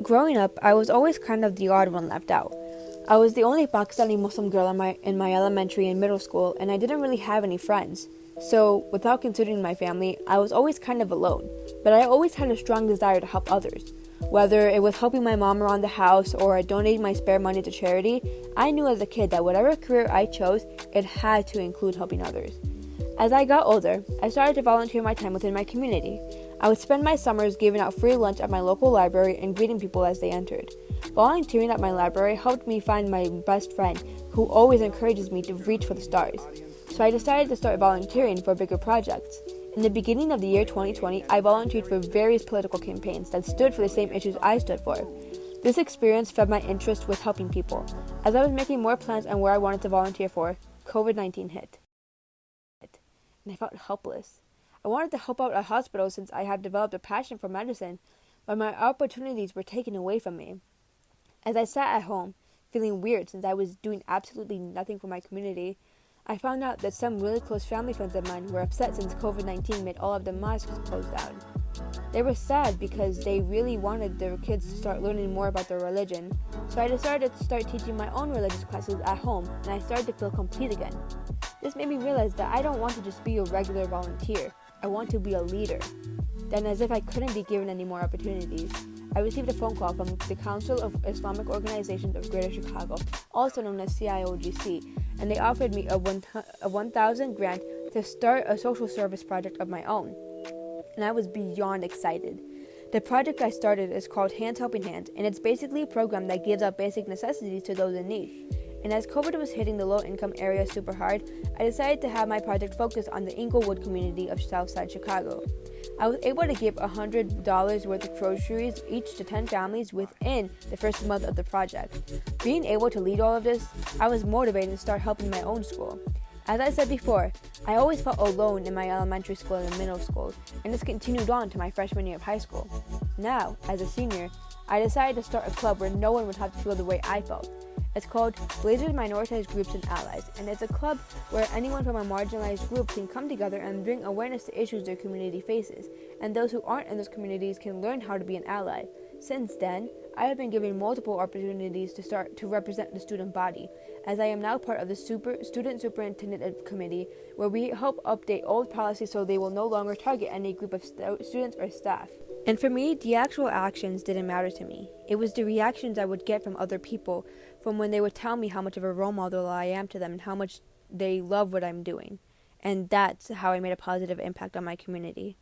Growing up, I was always kind of the odd one left out. I was the only Pakistani Muslim girl in my elementary and middle school, and I didn't really have any friends. So, without considering my family, I was always kind of alone. But I always had a strong desire to help others. Whether it was helping my mom around the house or donating my spare money to charity, I knew as a kid that whatever career I chose, it had to include helping others. As I got older, I started to volunteer my time within my community. I would spend my summers giving out free lunch at my local library and greeting people as they entered. Volunteering at my library helped me find my best friend, who always encourages me to reach for the stars. So I decided to start volunteering for bigger projects. In the beginning of the year 2020, I volunteered for various political campaigns that stood for the same issues I stood for. This experience fed my interest with helping people. As I was making more plans on where I wanted to volunteer for, COVID-19 hit, and I felt helpless. I wanted to help out at hospitals since I had developed a passion for medicine, but my opportunities were taken away from me. As I sat at home, feeling weird since I was doing absolutely nothing for my community, I found out that some really close family friends of mine were upset since COVID-19 made all of the mosques close down. They were sad because they really wanted their kids to start learning more about their religion, so I decided to start teaching my own religious classes at home, and I started to feel complete again. This made me realize that I don't want to just be a regular volunteer. I want to be a leader. Then, as if I couldn't be given any more opportunities, I received a phone call from the Council of Islamic Organizations of Greater Chicago, also known as CIOGC, and they offered me a 1,000 grant to start a social service project of my own. And I was beyond excited. The project I started is called Hands Helping Hands, and it's basically a program that gives out basic necessities to those in need. And as COVID was hitting the low-income area super hard, I decided to have my project focus on the Inglewood community of Southside Chicago. I was able to give $100 worth of groceries each to 10 families within the first month of the project. Being able to lead all of this, I was motivated to start helping my own school. As I said before, I always felt alone in my elementary school and middle school, and this continued on to my freshman year of high school. Now, as a senior, I decided to start a club where no one would have to feel the way I felt. It's called Blazers Minoritized Groups and Allies, and it's a club where anyone from a marginalized group can come together and bring awareness to issues their community faces, and those who aren't in those communities can learn how to be an ally. Since then, I have been given multiple opportunities to start to represent the student body, as I am now part of the Student Superintendent Committee, where we help update old policies so they will no longer target any group of students or staff. And for me, the actual actions didn't matter to me. It was the reactions I would get from other people, from when they would tell me how much of a role model I am to them and how much they love what I'm doing. And that's how I made a positive impact on my community.